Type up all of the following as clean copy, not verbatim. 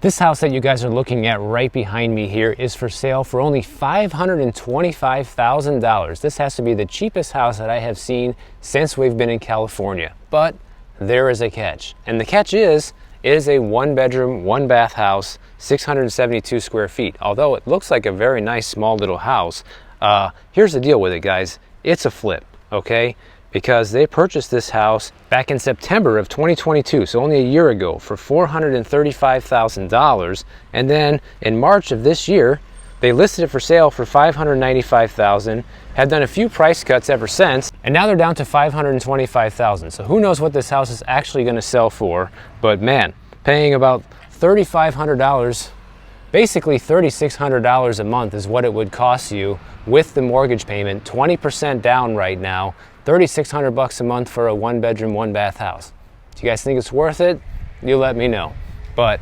This house that you guys are looking at right behind me here is for sale for only $525,000. This has to be the cheapest house that I have seen since we've been in California. But there is a catch. And the catch is, it is a 1-bedroom, 1-bath house, 672 square feet. Although it looks like a very nice small little house, here's the deal with it, guys. It's a flip, okay? Because they purchased this house back in September of 2022, so only a year ago, for $435,000. And then in March of this year, they listed it for sale for $595,000, had done a few price cuts ever since, and now they're down to $525,000. So who knows what this house is actually gonna sell for, but man, paying about $3,500, basically $3,600 a month is what it would cost you with the mortgage payment, 20% down right now, $3,600 a month for a 1-bedroom, 1-bath house. Do you guys think it's worth it? You let me know. But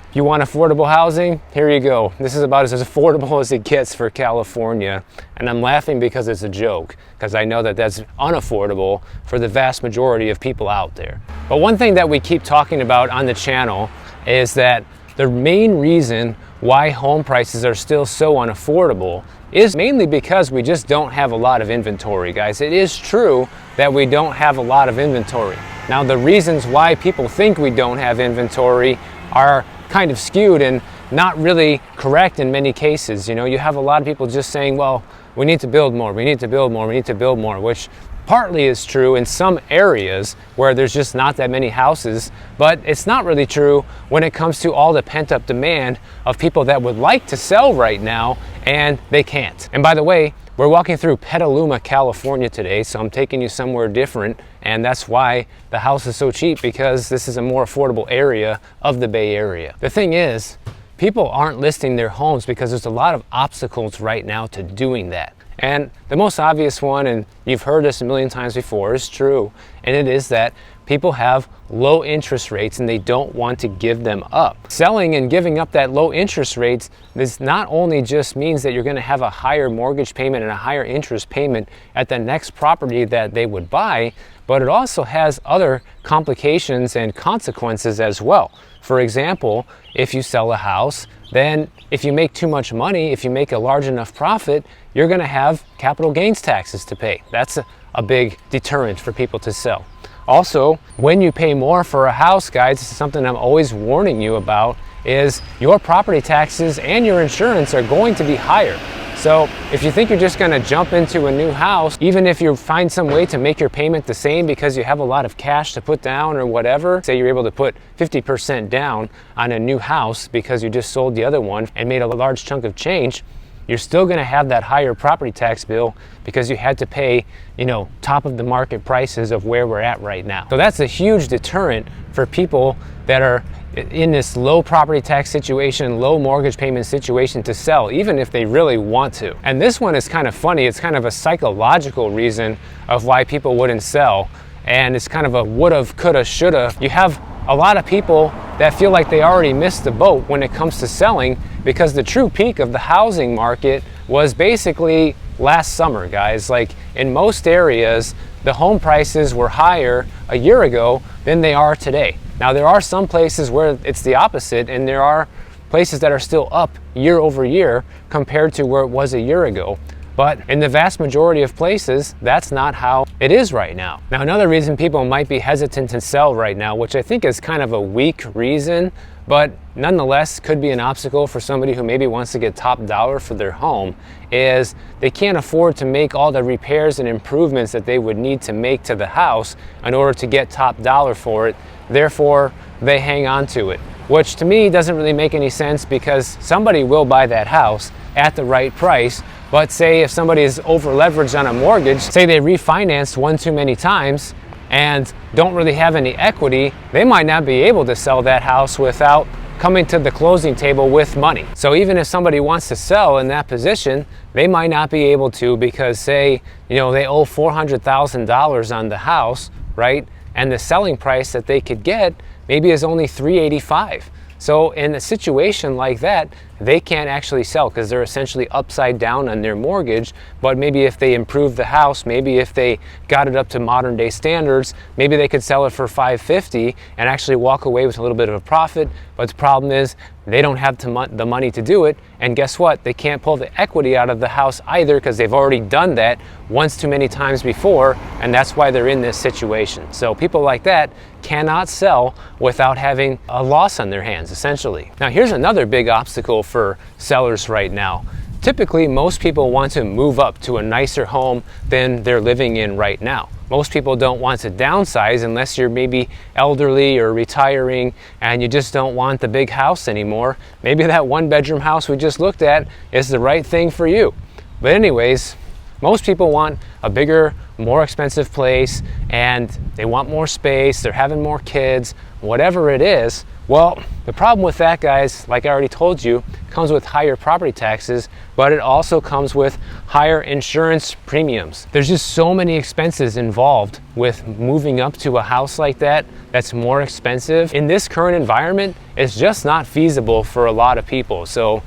if you want affordable housing, here you go. This is about as affordable as it gets for California. And I'm laughing because it's a joke, because I know that that's unaffordable for the vast majority of people out there. But one thing that we keep talking about on the channel is that the main reason why home prices are still so unaffordable is mainly because we just don't have a lot of inventory, guys. It is true that we don't have a lot of inventory. Now, the reasons why people think we don't have inventory are kind of skewed and not really correct in many cases. You know, you have a lot of people just saying, well, we need to build more, we need to build more, we need to build more, which partly is true in some areas where there's just not that many houses, but it's not really true when it comes to all the pent-up demand of people that would like to sell right now and they can't. And by the way, we're walking through Petaluma, California today, so I'm taking you somewhere different, and that's why the house is so cheap, because this is a more affordable area of the Bay Area. The thing is, people aren't listing their homes because there's a lot of obstacles right now to doing that. And the most obvious one, and you've heard this a million times before, is true, and it is that people have low interest rates and they don't want to give them up. Selling and giving up that low interest rates, this not only just means that you're going to have a higher mortgage payment and a higher interest payment at the next property that they would buy, but it also has other complications and consequences as well. For example, if you sell a house, then if you make too much money, if you make a large enough profit, you're going to have capital gains taxes to pay. That's a big deterrent for people to sell. Also, when you pay more for a house, guys, this is something I'm always warning you about, is your property taxes and your insurance are going to be higher. So if you think you're just going to jump into a new house, even if you find some way to make your payment the same because you have a lot of cash to put down or whatever, say you're able to put 50% down on a new house because you just sold the other one and made a large chunk of change, you're still going to have that higher property tax bill because you had to pay, you know, top of the market prices of where we're at right now. So that's a huge deterrent for people that are in this low property tax situation, low mortgage payment situation to sell, even if they really want to. And this one is kind of funny. It's kind of a psychological reason of why people wouldn't sell. And it's kind of a would've, coulda, shoulda. You have a lot of people that feel like they already missed the boat when it comes to selling, because the true peak of the housing market was basically last summer, guys. Like in most areas, the home prices were higher a year ago than they are today. Now, there are some places where it's the opposite, and there are places that are still up year over year compared to where it was a year ago. But in the vast majority of places, that's not how it is right now. Now, another reason people might be hesitant to sell right now, which I think is kind of a weak reason, but nonetheless could be an obstacle for somebody who maybe wants to get top dollar for their home, is they can't afford to make all the repairs and improvements that they would need to make to the house in order to get top dollar for it. Therefore, they hang on to it, which to me doesn't really make any sense, because somebody will buy that house at the right price. But say if somebody is over leveraged on a mortgage, say they refinanced one too many times and don't really have any equity, they might not be able to sell that house without coming to the closing table with money. So even if somebody wants to sell in that position, they might not be able to, because say, you know, they owe $400,000 on the house, right? And the selling price that they could get maybe is only $385,000. So in a situation like that, they can't actually sell because they're essentially upside down on their mortgage. But maybe if they improve the house, maybe if they got it up to modern day standards, maybe they could sell it for $550 and actually walk away with a little bit of a profit. But the problem is they don't have the money to do it, and guess what? They can't pull the equity out of the house either because they've already done that once too many times before, and that's why they're in this situation. So people like that cannot sell without having a loss on their hands, essentially. Now here's another big obstacle for sellers right now. Typically, most people want to move up to a nicer home than they're living in right now. Most people don't want to downsize unless you're maybe elderly or retiring and you just don't want the big house anymore. Maybe that one-bedroom house we just looked at is the right thing for you. But anyways, most people want a bigger, more expensive place, and they want more space, they're having more kids, whatever it is. Well, the problem with that, guys, like I already told you, comes with higher property taxes, but it also comes with higher insurance premiums. There's just so many expenses involved with moving up to a house like that that's more expensive. In this current environment, it's just not feasible for a lot of people. So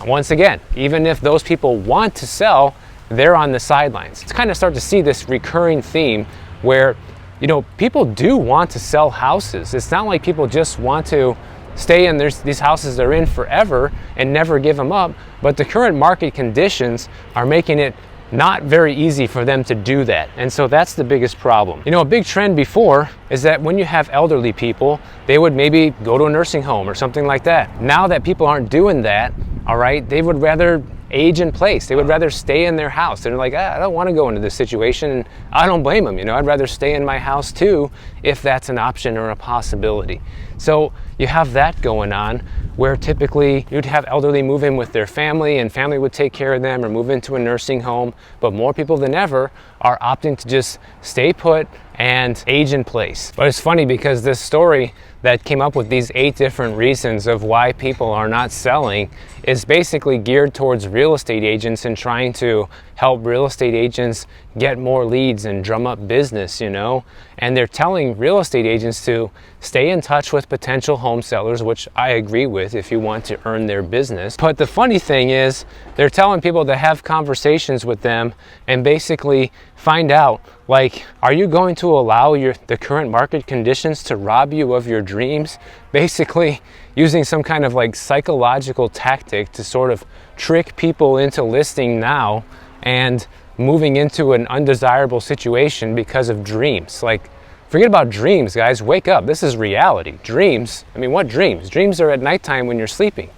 once again, even if those people want to sell, they're on the sidelines. It's kind of start to see this recurring theme where, you know, people do want to sell houses. It's not like people just want to stay in these houses they're in forever and never give them up, but the current market conditions are making it not very easy for them to do that. And so that's the biggest problem. You know, a big trend before is that when you have elderly people, they would maybe go to a nursing home or something like that. Now that people aren't doing that, all right, they would rather age in place. They would rather stay in their house. They're like, I don't want to go into this situation, and I don't blame them. You know, I'd rather stay in my house too if that's an option or a possibility. So you have that going on where typically you'd have elderly move in with their family and family would take care of them or move into a nursing home, but more people than ever are opting to just stay put and age in place. But it's funny because this story that came up with these 8 different reasons of why people are not selling is basically geared towards real estate agents and trying to help real estate agents get more leads and drum up business, you know. And they're telling real estate agents to stay in touch with potential home sellers, which I agree with if you want to earn their business. But the funny thing is they're telling people to have conversations with them and basically find out, like, are you going to allow the current market conditions to rob you of your dreams? Basically using some kind of like psychological tactic to sort of trick people into listing now and moving into an undesirable situation because of dreams. Like, forget about dreams, guys. Wake up. This is reality. Dreams. I mean, what dreams? Dreams are at nighttime when you're sleeping.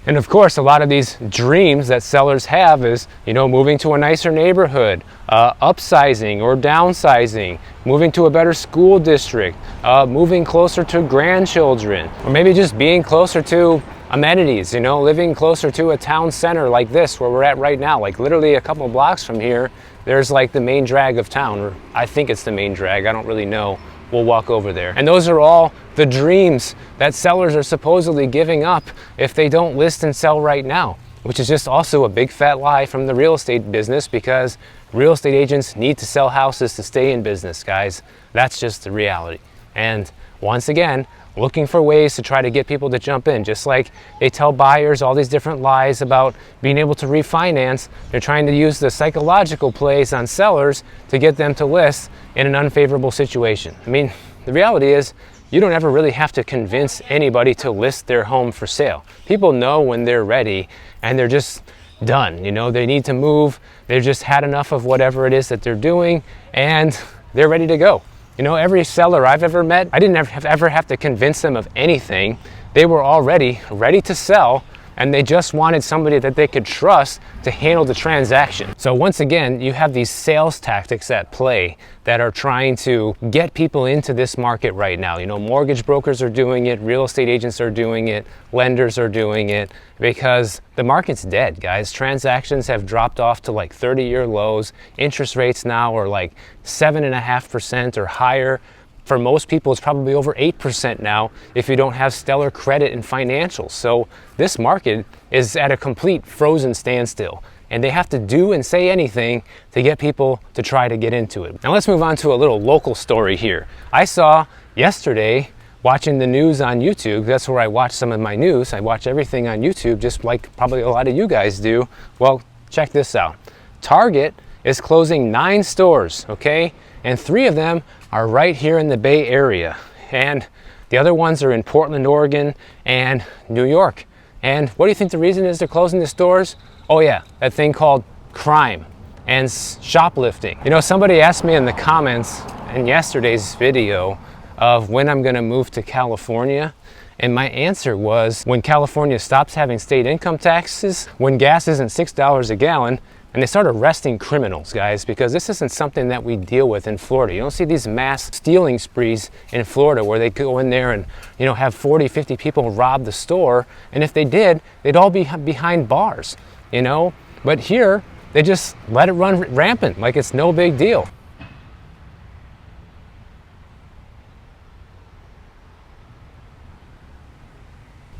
And of course, a lot of these dreams that sellers have is, you know, moving to a nicer neighborhood, upsizing or downsizing, moving to a better school district, moving closer to grandchildren, or maybe just being closer to amenities, you know, living closer to a town center like this where we're at right now. Like literally a couple blocks from here, there's like the main drag of town, or I think it's the main drag. I don't really know. We'll walk over there. And those are all the dreams that sellers are supposedly giving up if they don't list and sell right now, which is just also a big fat lie from the real estate business, because real estate agents need to sell houses to stay in business, guys. That's just the reality. And once again, looking for ways to try to get people to jump in. Just like they tell buyers all these different lies about being able to refinance, they're trying to use the psychological plays on sellers to get them to list in an unfavorable situation. I mean, the reality is you don't ever really have to convince anybody to list their home for sale. People know when they're ready and they're just done. You know, they need to move. They've just had enough of whatever it is that they're doing and they're ready to go. You know, every seller I've ever met, I didn't ever have to convince them of anything. They were already ready to sell, and they just wanted somebody that they could trust to handle the transaction. So once again, you have these sales tactics at play that are trying to get people into this market right now. You know, mortgage brokers are doing it, real estate agents are doing it, lenders are doing it, because the market's dead, guys. Transactions have dropped off to like 30-year lows. Interest rates now are like 7.5% or higher. For most people, it's probably over 8% now if you don't have stellar credit and financials. So this market is at a complete frozen standstill, and they have to do and say anything to get people to try to get into it. Now let's move on to a little local story here. I saw yesterday watching the news on YouTube. That's where I watch some of my news. I watch everything on YouTube, just like probably a lot of you guys do. Well, check this out. Target is closing 9 stores, okay? And 3 of them are right here in the Bay Area. And the other ones are in Portland, Oregon, and New York. And what do you think the reason is they're closing the stores? Oh yeah, that thing called crime and shoplifting. You know, somebody asked me in the comments in yesterday's video of when I'm gonna move to California. And my answer was when California stops having state income taxes, when gas isn't $6 a gallon, and they start arresting criminals, guys, because this isn't something that we deal with in Florida. You don't see these mass stealing sprees in Florida where they go in there and, you know, have 40, 50 people rob the store. And if they did, they'd all be behind bars, you know? But here, they just let it run rampant like it's no big deal.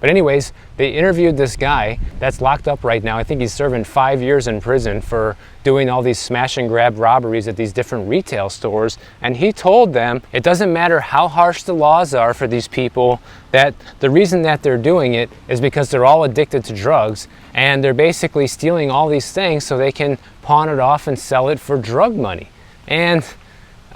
But anyways, they interviewed this guy that's locked up right now. I think he's serving 5 years in prison for doing all these smash and grab robberies at these different retail stores. And he told them it doesn't matter how harsh the laws are for these people, that the reason that they're doing it is because they're all addicted to drugs, and they're basically stealing all these things so they can pawn it off and sell it for drug money. And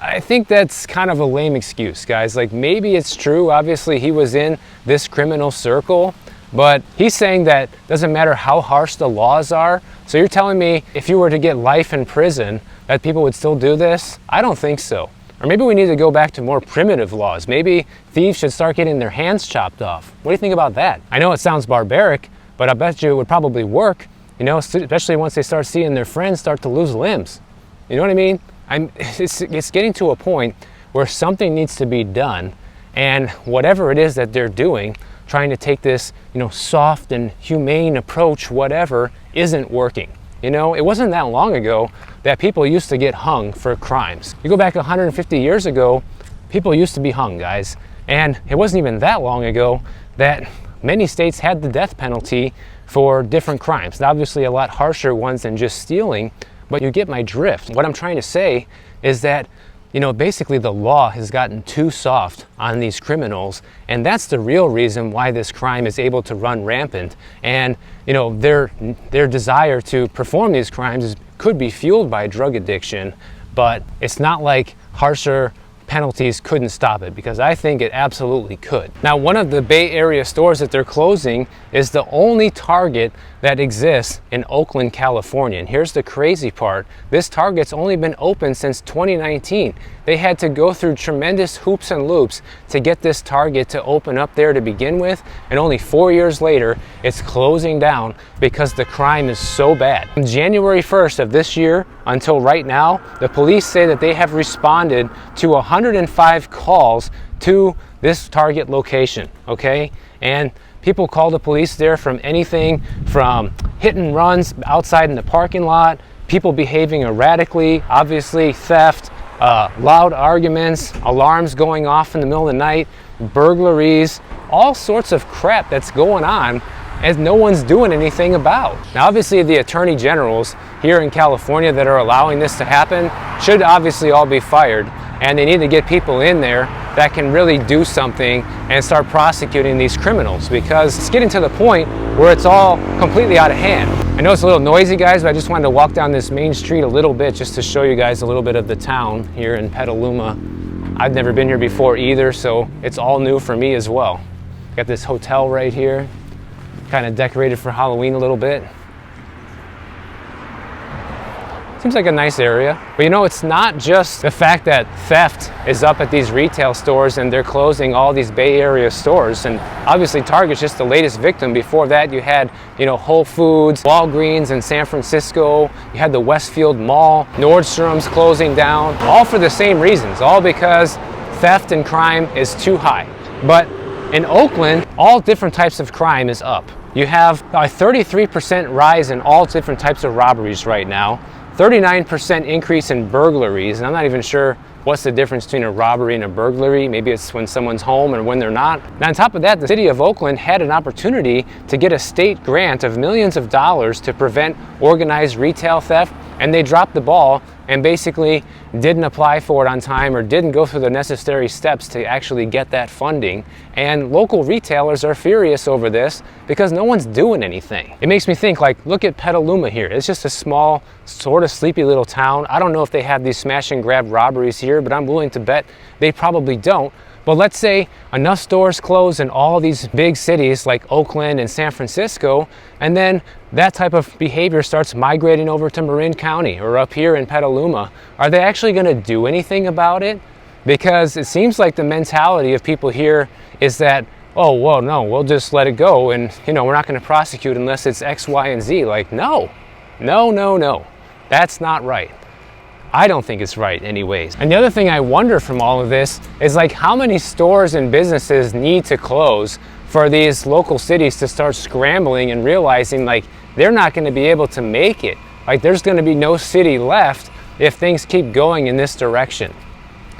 I think that's kind of a lame excuse, guys. Like, maybe it's true. Obviously, he was in this criminal circle, but he's saying that doesn't matter how harsh the laws are. So you're telling me if you were to get life in prison, that people would still do this? I don't think so. Or maybe we need to go back to more primitive laws. Maybe thieves should start getting their hands chopped off. What do you think about that? I know it sounds barbaric, but I bet you it would probably work, you know, especially once they start seeing their friends start to lose limbs. You know what I mean? It's getting to a point where something needs to be done, and whatever it is that they're doing, trying to take this, you know, soft and humane approach, whatever, isn't working. You know, it wasn't that long ago that people used to get hung for crimes. You go back 150 years ago, people used to be hung, guys. And it wasn't even that long ago that many states had the death penalty for different crimes. Now, obviously a lot harsher ones than just stealing, but you get my drift. What I'm trying to say is that, you know, basically the law has gotten too soft on these criminals, and that's the real reason why this crime is able to run rampant. And, you know, their desire to perform these crimes could be fueled by drug addiction, but it's not like harsher penalties couldn't stop it, because I think it absolutely could. Now, one of the Bay Area stores that they're closing is the only Target that exists in Oakland, California. And here's the crazy part. This Target's only been open since 2019. They had to go through tremendous hoops and loops to get this Target to open up there to begin with, and only 4 years later, it's closing down because the crime is so bad. From January 1st of this year until right now, the police say that they have responded to 105 calls to this Target location, okay? And people call the police there from anything from hit and runs outside in the parking lot, people behaving erratically, obviously theft, loud arguments, alarms going off in the middle of the night, burglaries, all sorts of crap that's going on as no one's doing anything about. Now, obviously the attorney generals here in California that are allowing this to happen should obviously all be fired, and they need to get people in there that can really do something and start prosecuting these criminals, because it's getting to the point where it's all completely out of hand. I know it's a little noisy, guys, but I just wanted to walk down this main street a little bit just to show you guys a little bit of the town here in Petaluma. I've never been here before either, so it's all new for me as well. Got this hotel right here, kind of decorated for Halloween a little bit. Seems like a nice area. But you know, it's not just the fact that theft is up at these retail stores and they're closing all these Bay Area stores. And obviously Target's just the latest victim. Before that, you had, you know, Whole Foods, Walgreens in San Francisco. You had the Westfield Mall, Nordstrom's closing down, all for the same reasons, all because theft and crime is too high. But in Oakland, all different types of crime is up. You have a 33% rise in all different types of robberies right now. 39% increase in burglaries, and I'm not even sure what's the difference between a robbery and a burglary. Maybe it's when someone's home and when they're not. Now, on top of that, the city of Oakland had an opportunity to get a state grant of millions of dollars to prevent organized retail theft, and they dropped the ball and basically didn't apply for it on time or didn't go through the necessary steps to actually get that funding. And local retailers are furious over this because no one's doing anything. It makes me think, like, look at Petaluma here. It's just a small, sort of sleepy little town. I don't know if they have these smash and grab robberies here, but I'm willing to bet they probably don't. But let's say enough stores close in all these big cities like Oakland and San Francisco, and then that type of behavior starts migrating over to Marin County or up here in Petaluma. Are they actually going to do anything about it? Because it seems like the mentality of people here is that, oh, well, no, we'll just let it go, and we're not going to prosecute unless it's X, Y, and Z. Like, no, that's not right. I don't think it's right anyways. And the other thing I wonder from all of this is, like, how many stores and businesses need to close for these local cities to start scrambling and realizing, like, they're not going to be able to make it. Like, there's going to be no city left if things keep going in this direction.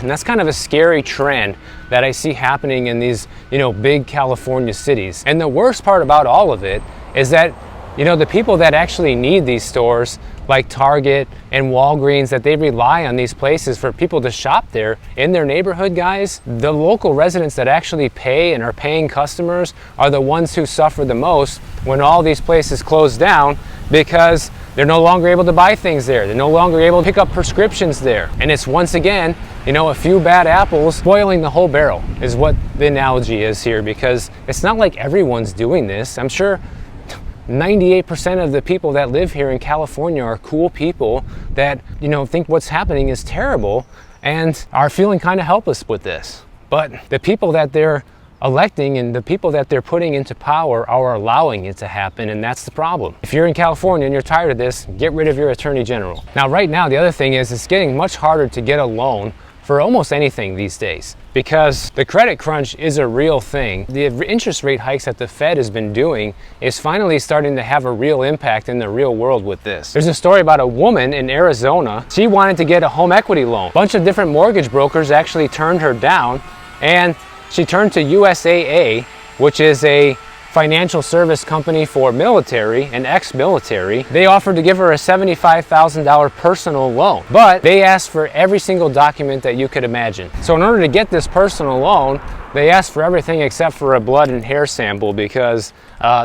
And that's kind of a scary trend that I see happening in these, big California cities. And the worst part about all of it is that, the people that actually need these stores, like Target and Walgreens, that they rely on these places for people to shop there in their neighborhood, guys, the local residents that actually pay and are paying customers are the ones who suffer the most when all these places close down, because they're no longer able to buy things there. They're no longer able to pick up prescriptions there. And it's once again, a few bad apples spoiling the whole barrel is what the analogy is here, because it's not like everyone's doing this. I'm sure 98% of the people that live here in California are cool people that, think what's happening is terrible and are feeling kind of helpless with this. But the people that they're electing and the people that they're putting into power are allowing it to happen, and that's the problem. If you're in California and you're tired of this, get rid of your attorney general. Now, right now, the other thing is it's getting much harder to get a loan for almost anything these days, because the credit crunch is a real thing. The interest rate hikes that the Fed has been doing is finally starting to have a real impact in the real world with this. There's a story about a woman in Arizona. She wanted to get a home equity loan. A bunch of different mortgage brokers actually turned her down, and she turned to USAA, which is a financial service company for military and ex-military. They offered to give her a $75,000 personal loan, but they asked for every single document that you could imagine. So in order to get this personal loan, they asked for everything except for a blood and hair sample, because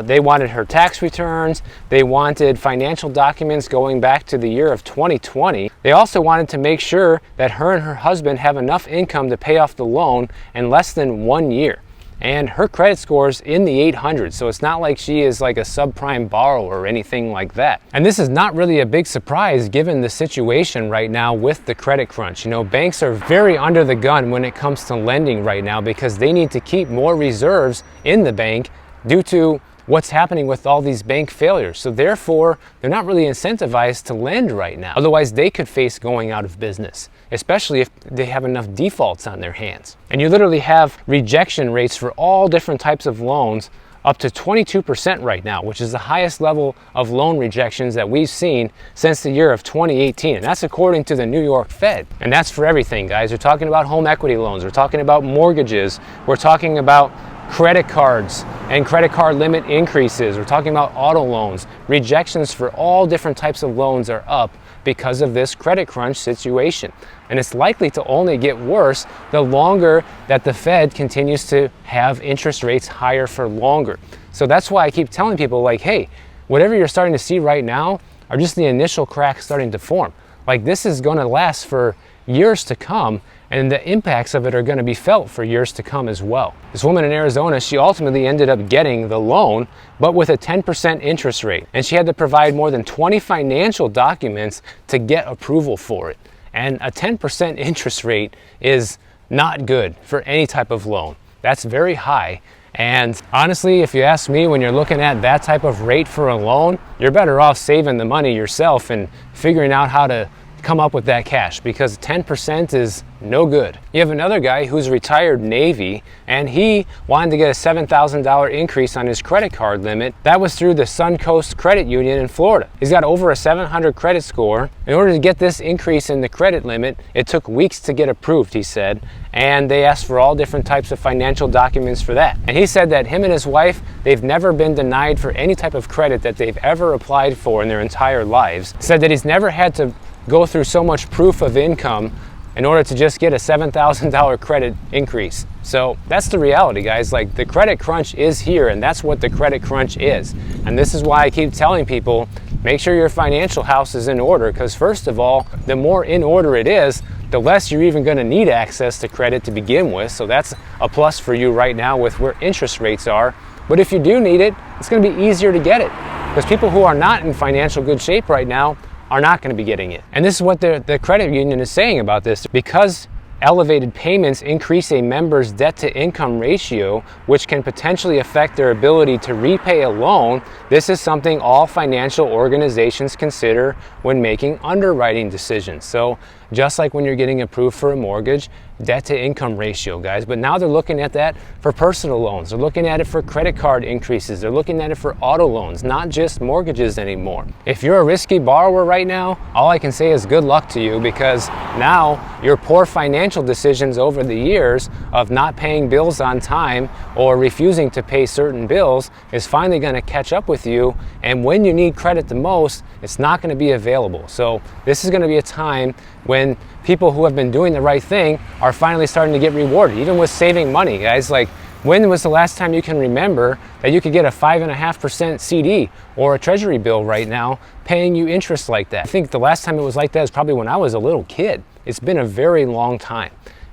they wanted her tax returns, they wanted financial documents going back to the year of 2020. They also wanted to make sure that her and her husband have enough income to pay off the loan in less than 1 year. And her credit score's in the 800s, so it's not like she is like a subprime borrower or anything like that. And this is not really a big surprise given the situation right now with the credit crunch. Banks are very under the gun when it comes to lending right now, because they need to keep more reserves in the bank due to what's happening with all these bank failures. So therefore, they're not really incentivized to lend right now. Otherwise, they could face going out of business, especially if they have enough defaults on their hands. And you literally have rejection rates for all different types of loans up to 22% right now, which is the highest level of loan rejections that we've seen since the year of 2018. And that's according to the New York Fed. And that's for everything, guys. We're talking about home equity loans. We're talking about mortgages. We're talking about credit cards and credit card limit increases. We're talking about auto loans. Rejections for all different types of loans are up because of this credit crunch situation. And it's likely to only get worse the longer that the Fed continues to have interest rates higher for longer. So that's why I keep telling people, like, hey, whatever you're starting to see right now are just the initial cracks starting to form. Like, this is going to last for years to come, and the impacts of it are going to be felt for years to come as well. This woman in Arizona, she ultimately ended up getting the loan, but with a 10% interest rate. And she had to provide more than 20 financial documents to get approval for it. And a 10% interest rate is not good for any type of loan. That's very high. And honestly, if you ask me, when you're looking at that type of rate for a loan, you're better off saving the money yourself and figuring out how to come up with that cash, because 10% is no good. You have another guy who's retired Navy, and he wanted to get a $7,000 increase on his credit card limit. That was through the Suncoast Credit Union in Florida. He's got over a 700 credit score. In order to get this increase in the credit limit, it took weeks to get approved, he said, and they asked for all different types of financial documents for that. And he said that him and his wife, they've never been denied for any type of credit that they've ever applied for in their entire lives. Said that he's never had to go through so much proof of income in order to just get a $7,000 credit increase. So that's the reality, guys. Like, the credit crunch is here, and that's what the credit crunch is. And this is why I keep telling people, make sure your financial house is in order, because first of all, the more in order it is, the less you're even going to need access to credit to begin with. So that's a plus for you right now with where interest rates are. But if you do need it, it's going to be easier to get it, because people who are not in financial good shape right now are not going to be getting it. And this is what the credit union is saying about this. Because elevated payments increase a member's debt-to-income ratio, which can potentially affect their ability to repay a loan, this is something all financial organizations consider when making underwriting decisions. So just like when you're getting approved for a mortgage, debt-to-income ratio, guys. But now they're looking at that for personal loans. They're looking at it for credit card increases. They're looking at it for auto loans, not just mortgages anymore. If you're a risky borrower right now, all I can say is good luck to you, because now your poor financial decisions over the years of not paying bills on time or refusing to pay certain bills is finally going to catch up with you. And when you need credit the most, it's not going to be available. So this is going to be a time when people who have been doing the right thing are finally starting to get rewarded, even with saving money, guys. Like, when was the last time you can remember that you could get a 5.5% CD or a treasury bill right now paying you interest like that? I think the last time it was like that is probably when I was a little kid. It's been a very long time.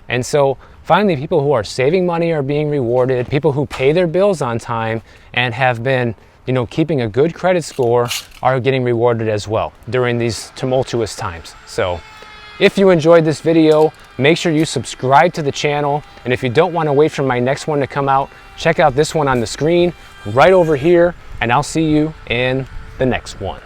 And so finally, people who are saving money are being rewarded. People who pay their bills on time and have been, keeping a good credit score are getting rewarded as well during these tumultuous times. So if you enjoyed this video, make sure you subscribe to the channel. And if you don't want to wait for my next one to come out, check out this one on the screen right over here, and I'll see you in the next one.